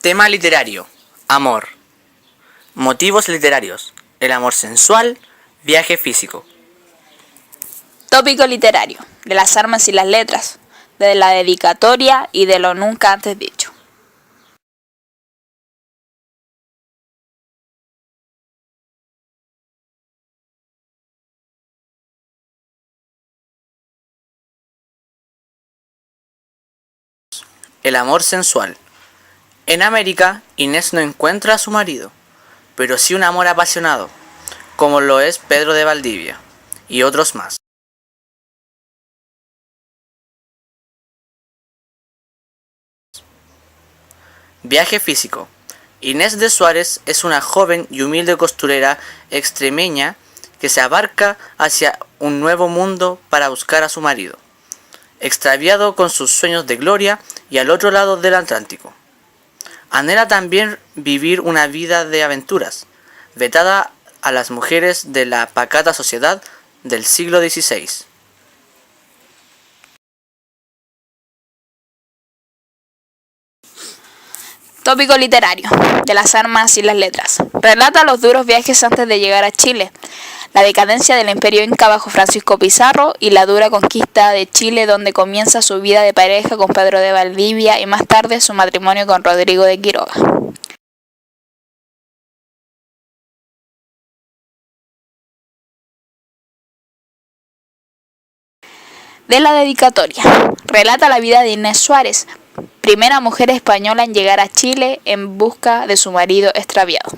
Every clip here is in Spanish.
Tema literario: amor. Motivos literarios: el amor sensual, viaje físico. Tópico literario: de las armas y las letras, de la dedicatoria y de lo nunca antes dicho. El amor sensual. En América, Inés no encuentra a su marido, pero sí un amor apasionado, como lo es Pedro de Valdivia, y otros más. Viaje físico. Inés de Suárez es una joven y humilde costurera extremeña que se abarca hacia un nuevo mundo para buscar a su marido, extraviado con sus sueños de gloria y al otro lado del Atlántico. Anhela también vivir una vida de aventuras, vetada a las mujeres de la pacata sociedad del siglo XVI. Tópico literario: de las armas y las letras. Relata los duros viajes antes de llegar a Chile, la decadencia del imperio inca bajo Francisco Pizarro y la dura conquista de Chile, donde comienza su vida de pareja con Pedro de Valdivia y más tarde su matrimonio con Rodrigo de Quiroga. De la dedicatoria. Relata la vida de Inés Suárez, primera mujer española en llegar a Chile en busca de su marido extraviado.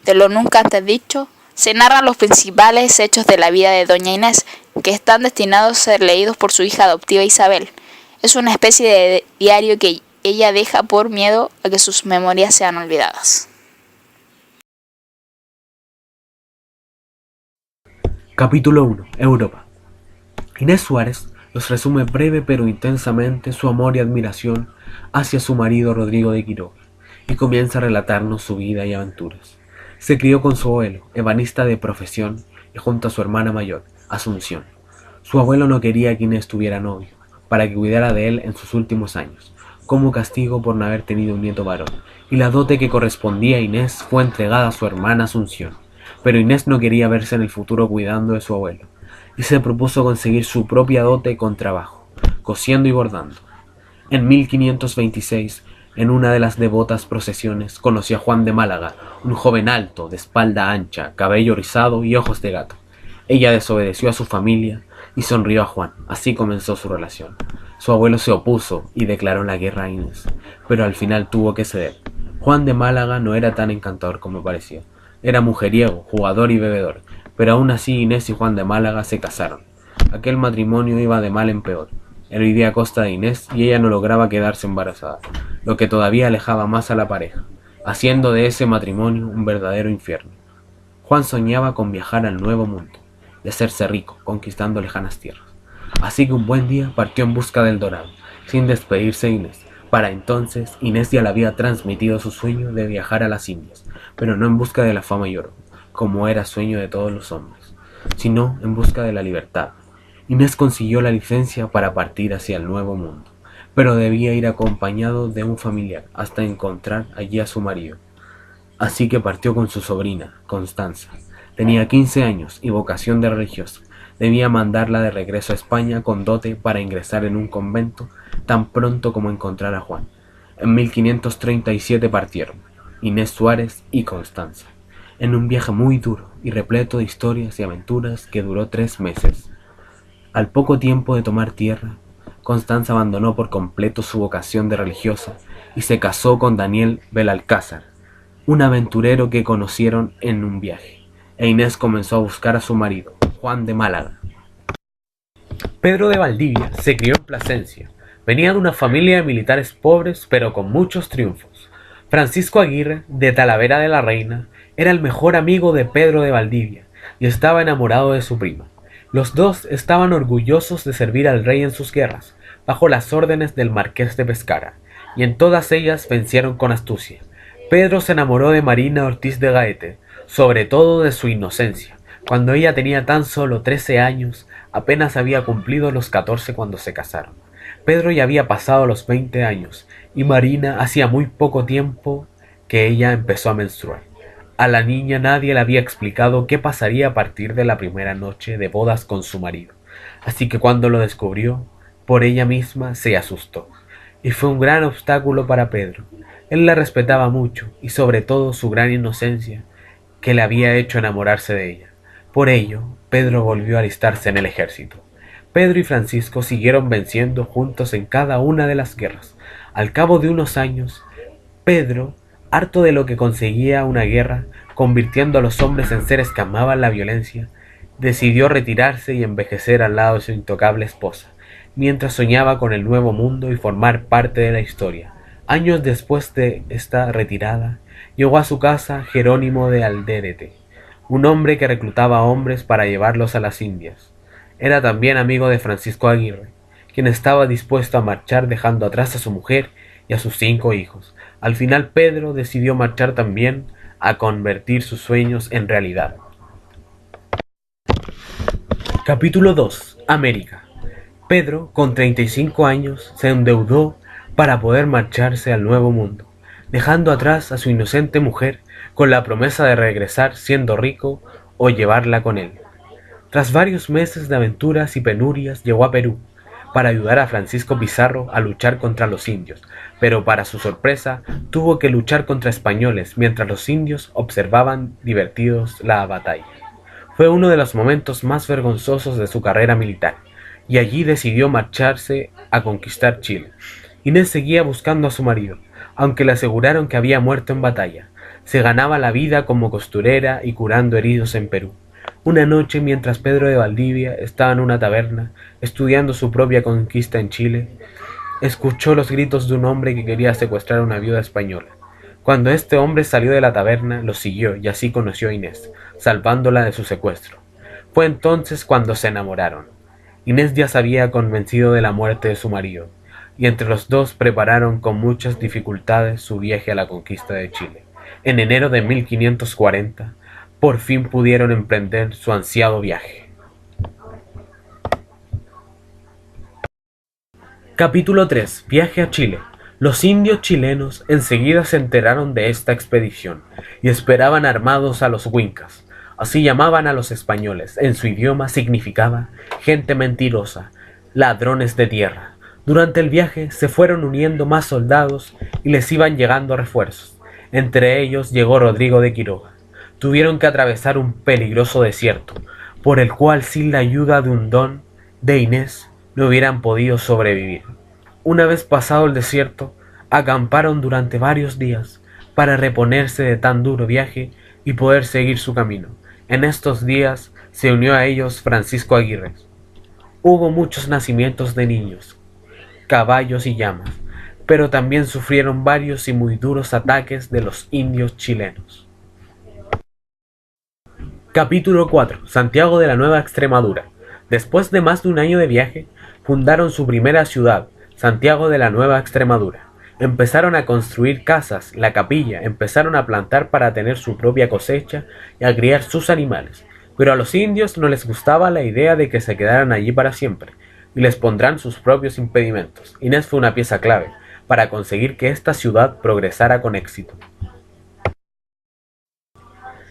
De lo nunca antes dicho, se narran los principales hechos de la vida de Doña Inés, que están destinados a ser leídos por su hija adoptiva Isabel. Es una especie de diario que ella deja por miedo a que sus memorias sean olvidadas. Capítulo 1. Europa. Inés Suárez nos resume breve pero intensamente su amor y admiración hacia su marido Rodrigo de Quiroga y comienza a relatarnos su vida y aventuras. Se crió con su abuelo, ebanista de profesión, y junto a su hermana mayor, Asunción. Su abuelo no quería que Inés tuviera novio, para que cuidara de él en sus últimos años, como castigo por no haber tenido un nieto varón, y la dote que correspondía a Inés fue entregada a su hermana Asunción. Pero Inés no quería verse en el futuro cuidando de su abuelo, y se propuso conseguir su propia dote con trabajo, cosiendo y bordando. En 1526, en una de las devotas procesiones, conoció a Juan de Málaga, un joven alto, de espalda ancha, cabello rizado y ojos de gato. Ella desobedeció a su familia y sonrió a Juan. Así comenzó su relación. Su abuelo se opuso y declaró la guerra a Inés, pero al final tuvo que ceder. Juan de Málaga no era tan encantador como parecía. Era mujeriego, jugador y bebedor, pero aún así Inés y Juan de Málaga se casaron. Aquel matrimonio iba de mal en peor. Él vivía a costa de Inés y ella no lograba quedarse embarazada, lo que todavía alejaba más a la pareja, haciendo de ese matrimonio un verdadero infierno. Juan soñaba con viajar al Nuevo Mundo, de hacerse rico, conquistando lejanas tierras. Así que un buen día partió en busca del Dorado, sin despedirse de Inés. Para entonces, Inés ya le había transmitido su sueño de viajar a las Indias, pero no en busca de la fama y oro, como era sueño de todos los hombres, sino en busca de la libertad. Inés consiguió la licencia para partir hacia el Nuevo Mundo, pero debía ir acompañado de un familiar hasta encontrar allí a su marido. Así que partió con su sobrina, Constanza. Tenía 15 años y vocación de religiosa. Debía mandarla de regreso a España con dote para ingresar en un convento tan pronto como encontrar a Juan. En 1537 partieron, Inés Suárez y Constanza, en un viaje muy duro y repleto de historias y aventuras que duró 3 meses. Al poco tiempo de tomar tierra, Constanza abandonó por completo su vocación de religiosa y se casó con Daniel Belalcázar, un aventurero que conocieron en un viaje, e Inés comenzó a buscar a su marido, Juan de Málaga. Pedro de Valdivia se crió en Plasencia. Venía de una familia de militares pobres pero con muchos triunfos. Francisco Aguirre, de Talavera de la Reina, era el mejor amigo de Pedro de Valdivia y estaba enamorado de su prima. Los dos estaban orgullosos de servir al rey en sus guerras, bajo las órdenes del marqués de Pescara, y en todas ellas vencieron con astucia. Pedro se enamoró de Marina Ortiz de Gaete, sobre todo de su inocencia. Cuando ella tenía tan solo 13 años, apenas había cumplido los 14 cuando se casaron. Pedro ya había pasado los 20 años, y Marina hacía muy poco tiempo que ella empezó a menstruar. A la niña nadie le había explicado qué pasaría a partir de la primera noche de bodas con su marido, así que cuando lo descubrió, por ella misma se asustó, y fue un gran obstáculo para Pedro. Él la respetaba mucho, y sobre todo su gran inocencia, que le había hecho enamorarse de ella. Por ello, Pedro volvió a alistarse en el ejército. Pedro y Francisco siguieron venciendo juntos en cada una de las guerras. Al cabo de unos años, Pedro, harto de lo que conseguía una guerra, convirtiendo a los hombres en seres que amaban la violencia, decidió retirarse y envejecer al lado de su intocable esposa, mientras soñaba con el nuevo mundo y formar parte de la historia. Años después de esta retirada, llegó a su casa Jerónimo de Alderete, un hombre que reclutaba hombres para llevarlos a las Indias. Era también amigo de Francisco Aguirre, quien estaba dispuesto a marchar dejando atrás a su mujer y a sus 5 hijos. Al final Pedro decidió marchar también a convertir sus sueños en realidad. Capítulo 2. América. Pedro, con 35 años, se endeudó para poder marcharse al Nuevo Mundo, dejando atrás a su inocente mujer con la promesa de regresar siendo rico o llevarla con él. Tras varios meses de aventuras y penurias llegó a Perú para ayudar a Francisco Pizarro a luchar contra los indios, pero para su sorpresa tuvo que luchar contra españoles mientras los indios observaban divertidos la batalla. Fue uno de los momentos más vergonzosos de su carrera militar, y allí decidió marcharse a conquistar Chile. Inés seguía buscando a su marido, aunque le aseguraron que había muerto en batalla. Se ganaba la vida como costurera y curando heridos en Perú. Una noche, mientras Pedro de Valdivia estaba en una taberna, estudiando su propia conquista en Chile, escuchó los gritos de un hombre que quería secuestrar a una viuda española. Cuando este hombre salió de la taberna, lo siguió y así conoció a Inés, salvándola de su secuestro. Fue entonces cuando se enamoraron. Inés ya se había convencido de la muerte de su marido, y entre los dos prepararon con muchas dificultades su viaje a la conquista de Chile. En enero de 1540, por fin pudieron emprender su ansiado viaje. Capítulo 3. Viaje a Chile. Los indios chilenos enseguida se enteraron de esta expedición y esperaban armados a los Wincas. Así llamaban a los españoles. En su idioma significaba gente mentirosa, ladrones de tierra. Durante el viaje se fueron uniendo más soldados y les iban llegando refuerzos. Entre ellos llegó Rodrigo de Quiroga. Tuvieron que atravesar un peligroso desierto, por el cual sin la ayuda de un don de Inés no hubieran podido sobrevivir. Una vez pasado el desierto, acamparon durante varios días para reponerse de tan duro viaje y poder seguir su camino. En estos días se unió a ellos Francisco Aguirre. Hubo muchos nacimientos de niños, caballos y llamas, pero también sufrieron varios y muy duros ataques de los indios chilenos. Capítulo 4. Santiago de la Nueva Extremadura. Después de más de un año de viaje, fundaron su primera ciudad, Santiago de la Nueva Extremadura. Empezaron a construir casas, la capilla, empezaron a plantar para tener su propia cosecha y a criar sus animales. Pero a los indios no les gustaba la idea de que se quedaran allí para siempre, y les pondrán sus propios impedimentos. Inés fue una pieza clave para conseguir que esta ciudad progresara con éxito.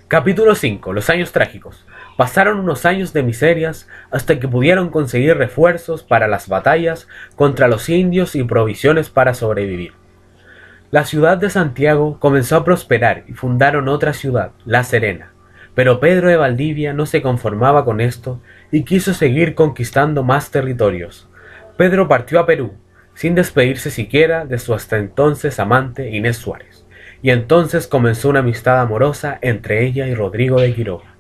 Capítulo 5. Los años trágicos. Pasaron unos años de miserias hasta que pudieron conseguir refuerzos para las batallas contra los indios y provisiones para sobrevivir. La ciudad de Santiago comenzó a prosperar y fundaron otra ciudad, La Serena. Pero Pedro de Valdivia no se conformaba con esto y quiso seguir conquistando más territorios. Pedro partió a Perú, sin despedirse siquiera de su hasta entonces amante Inés Suárez, y entonces comenzó una amistad amorosa entre ella y Rodrigo de Quiroga.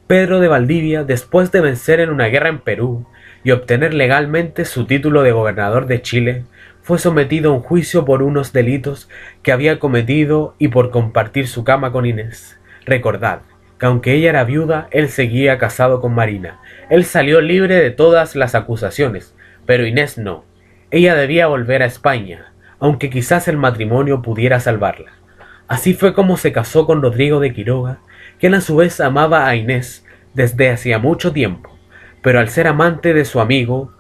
Pedro de Valdivia, después de vencer en una guerra en Perú y obtener legalmente su título de gobernador de Chile, fue sometido a un juicio por unos delitos que había cometido y por compartir su cama con Inés. Recordad que aunque ella era viuda, él seguía casado con Marina. Él salió libre de todas las acusaciones, pero Inés no. Ella debía volver a España, aunque quizás el matrimonio pudiera salvarla. Así fue como se casó con Rodrigo de Quiroga, quien a su vez amaba a Inés desde hacía mucho tiempo, pero al ser amante de su amigo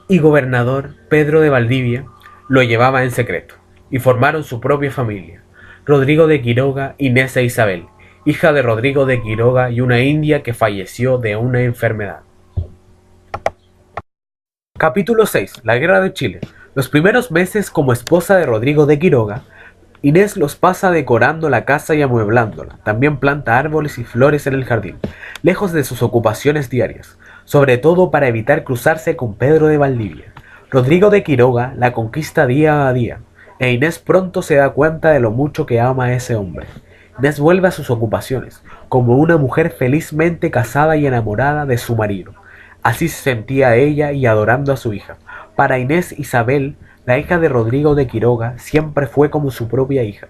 y gobernador Pedro de Valdivia, lo llevaba en secreto, y formaron su propia familia, Rodrigo de Quiroga, Inés e Isabel, hija de Rodrigo de Quiroga y una india que falleció de una enfermedad. Capítulo 6. La Guerra de Chile. Los primeros meses como esposa de Rodrigo de Quiroga, Inés los pasa decorando la casa y amueblándola. También planta árboles y flores en el jardín, lejos de sus ocupaciones diarias, sobre todo para evitar cruzarse con Pedro de Valdivia. Rodrigo de Quiroga la conquista día a día, e Inés pronto se da cuenta de lo mucho que ama a ese hombre. Inés vuelve a sus ocupaciones, como una mujer felizmente casada y enamorada de su marido. Así se sentía ella y adorando a su hija. Para Inés, Isabel, la hija de Rodrigo de Quiroga, siempre fue como su propia hija.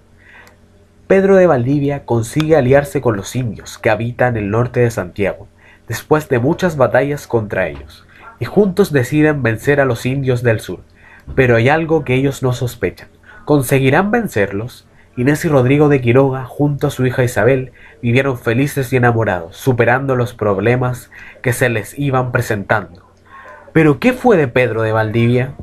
Pedro de Valdivia consigue aliarse con los indios que habitan el norte de Santiago, después de muchas batallas contra ellos, y juntos deciden vencer a los indios del sur. Pero hay algo que ellos no sospechan. ¿Conseguirán vencerlos? Inés y Rodrigo de Quiroga, junto a su hija Isabel, vivieron felices y enamorados, superando los problemas que se les iban presentando. ¿Pero qué fue de Pedro de Valdivia?